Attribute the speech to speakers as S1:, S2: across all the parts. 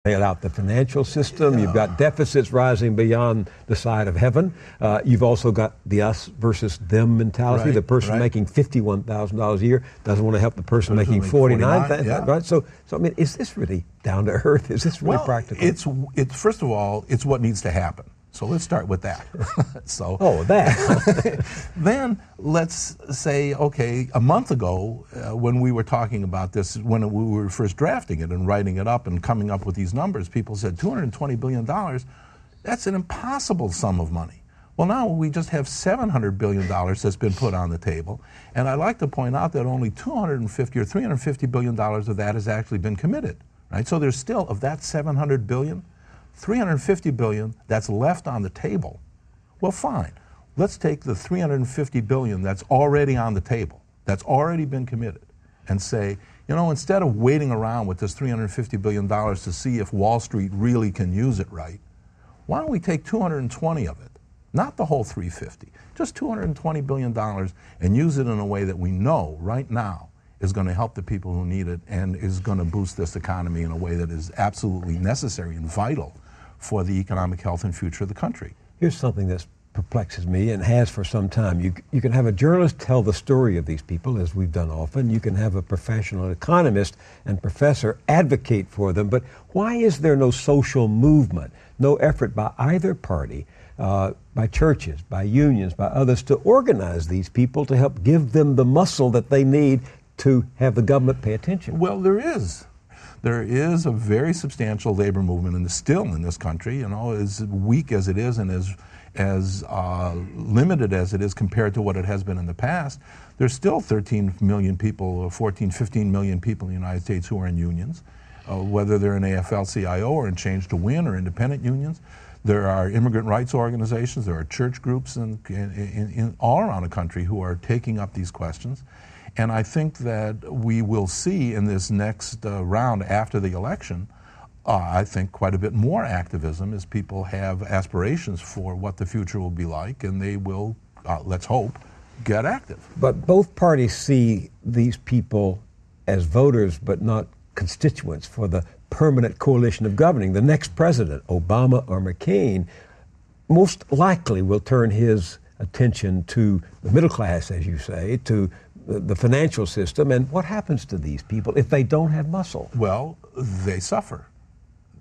S1: bail out the financial system. You've got deficits rising beyond the side of heaven. You've also got the us versus them mentality.
S2: Right,
S1: the person making $51,000 a year doesn't want to help the person making $49,000. Right? So I mean, is this really down to earth? Is this really practical?
S2: It's first of all, it's what needs to happen. So let's start with that. Then let's say, okay, a month ago, when we were talking about this, when we were first drafting it and writing it up and coming up with these numbers, people said $220 billion, that's an impossible sum of money. Well, now we just have $700 billion that's been put on the table. And I'd like to point out that only $250 or $350 billion of that has actually been committed. Right? So there's still, of that $700 billion, $350 billion that's left on the table. Well, fine. Let's take the $350 billion that's already on the table, that's already been committed, and say, you know, instead of waiting around with this $350 billion to see if Wall Street really can use it right, why don't we take 220 of it, not the whole 350, just $220 billion, and use it in a way that we know right now is going to help the people who need it and is going to boost this economy in a way that is absolutely necessary and vital for the economic health and future of the country.
S1: Here's something that perplexes me and has for some time. You can have a journalist tell the story of these people, as we've done often. You can have a professional economist and professor advocate for them. But why is there no social movement, no effort by either party, by churches, by unions, by others, to organize these people to help give them the muscle that they need to have the government pay attention?
S2: Well, there is. There is a very substantial labor movement and still in this country, you know, as weak as it is and as limited as it is compared to what it has been in the past. There's still 13 million people, or 14, 15 million people in the United States who are in unions, whether they're in AFL-CIO or in Change to Win or independent unions. There are immigrant rights organizations, there are church groups in all around the country who are taking up these questions. And I think that we will see in this next round after the election, I think quite a bit more activism as people have aspirations for what the future will be like, and they will, let's hope, get active.
S1: But both parties see these people as voters but not constituents for the permanent coalition of governing. The next president, Obama or McCain, most likely will turn his attention to the middle class, as you say, to the financial system. And what happens to these people if they don't have muscle?
S2: Well, they suffer.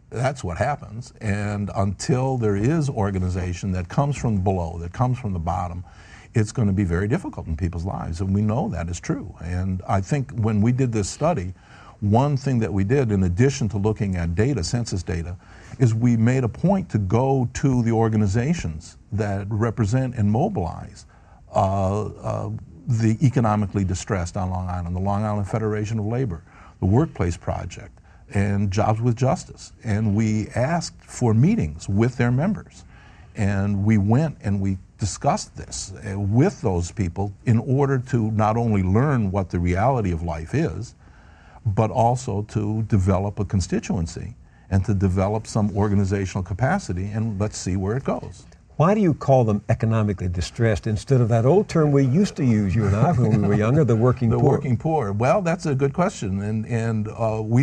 S2: That's what happens. And until there is organization that comes from below, that comes from the bottom, it's going to be very difficult in people's lives. And we know that is true. And I think when we did this study, one thing that we did, in addition to looking at data, census data, is we made a point to go to the organizations that represent and mobilize the economically distressed on Long Island, the Long Island Federation of Labor, the Workplace Project, and Jobs with Justice. And we asked for meetings with their members. And we went and we discussed this with those people in order to not only learn what the reality of life is, but also to develop a constituency and to develop some organizational capacity, and let's see where it goes.
S1: Why do you call them economically distressed instead of that old term we used to use, you and I, when we were younger, the working poor?
S2: The working poor. Well, that's a good question, and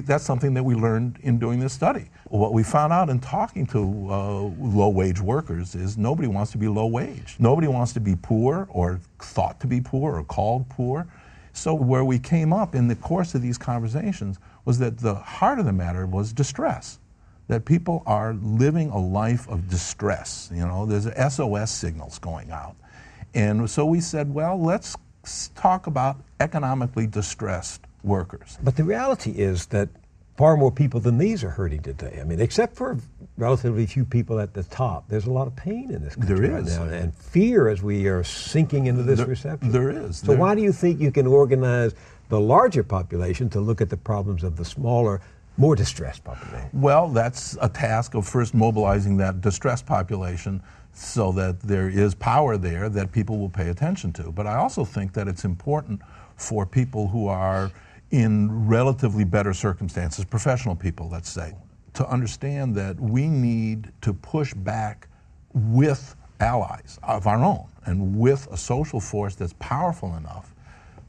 S2: that's something that we learned in doing this study. What we found out in talking to low-wage workers is nobody wants to be low-wage. Nobody wants to be poor or thought to be poor or called poor. So where we came up in the course of these conversations was that the heart of the matter was distress. That people are living a life of distress. You know, there's SOS signals going out. And so we said, well, let's talk about economically distressed workers.
S1: But the reality is that far more people than these are hurting today. I mean, except for relatively few people at the top, there's a lot of pain in this country right now, and fear as we are sinking into this recession.
S2: There is.
S1: So why do you think you can organize the larger population to look at the problems of the smaller, more distressed population?
S2: Well, that's a task of first mobilizing that distressed population so that there is power there that people will pay attention to. But I also think that it's important for people who are in relatively better circumstances, professional people, let's say, to understand that we need to push back with allies of our own and with a social force that's powerful enough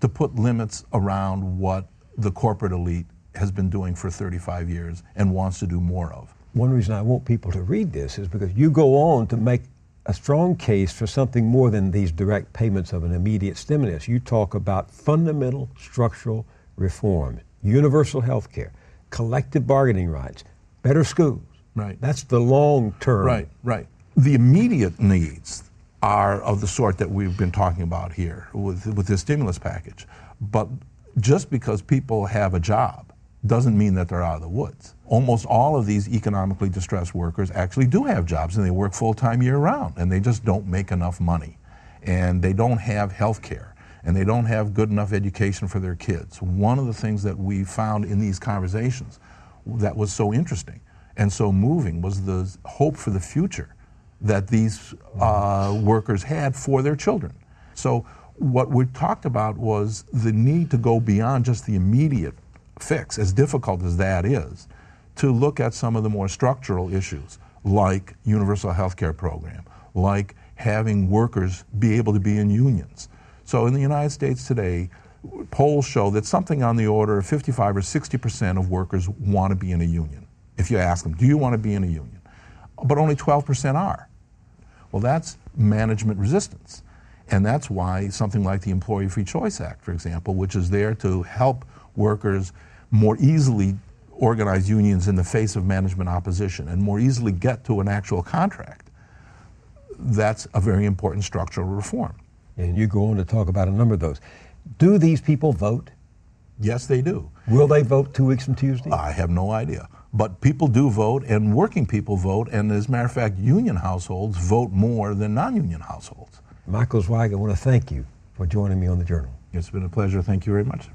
S2: to put limits around what the corporate elite has been doing for 35 years and wants to do more of.
S1: One reason I want people to read this is because you go on to make a strong case for something more than these direct payments of an immediate stimulus. You talk about fundamental structural reform, universal health care, collective bargaining rights, better schools.
S2: Right.
S1: That's the long term.
S2: Right, right. The immediate needs are of the sort that we've been talking about here with this stimulus package. But just because people have a job doesn't mean that they're out of the woods. Almost all of these economically distressed workers actually do have jobs, and they work full-time year-round, and they just don't make enough money. And they don't have health care, and they don't have good enough education for their kids. One of the things that we found in these conversations that was so interesting and so moving was the hope for the future that these workers had for their children. So what we talked about was the need to go beyond just the immediate fix, as difficult as that is, to look at some of the more structural issues like universal health care program, like having workers be able to be in unions. So in the United States today, polls show that something on the order of 55 or 60% of workers want to be in a union. If you ask them, do you want to be in a union? But only 12% are. Well, that's management resistance. And that's why something like the Employee Free Choice Act, for example, which is there to help workers more easily organize unions in the face of management opposition and more easily get to an actual contract, that's a very important structural reform.
S1: And you go on to talk about a number of those. Do these people vote?
S2: Yes, they do.
S1: Will they vote 2 weeks from Tuesday?
S2: I have no idea. But people do vote, and working people vote, and as a matter of fact, union households vote more than non-union households.
S1: Michael Zweig, I want to thank you for joining me on the Journal.
S2: It's been a pleasure. Thank you very much.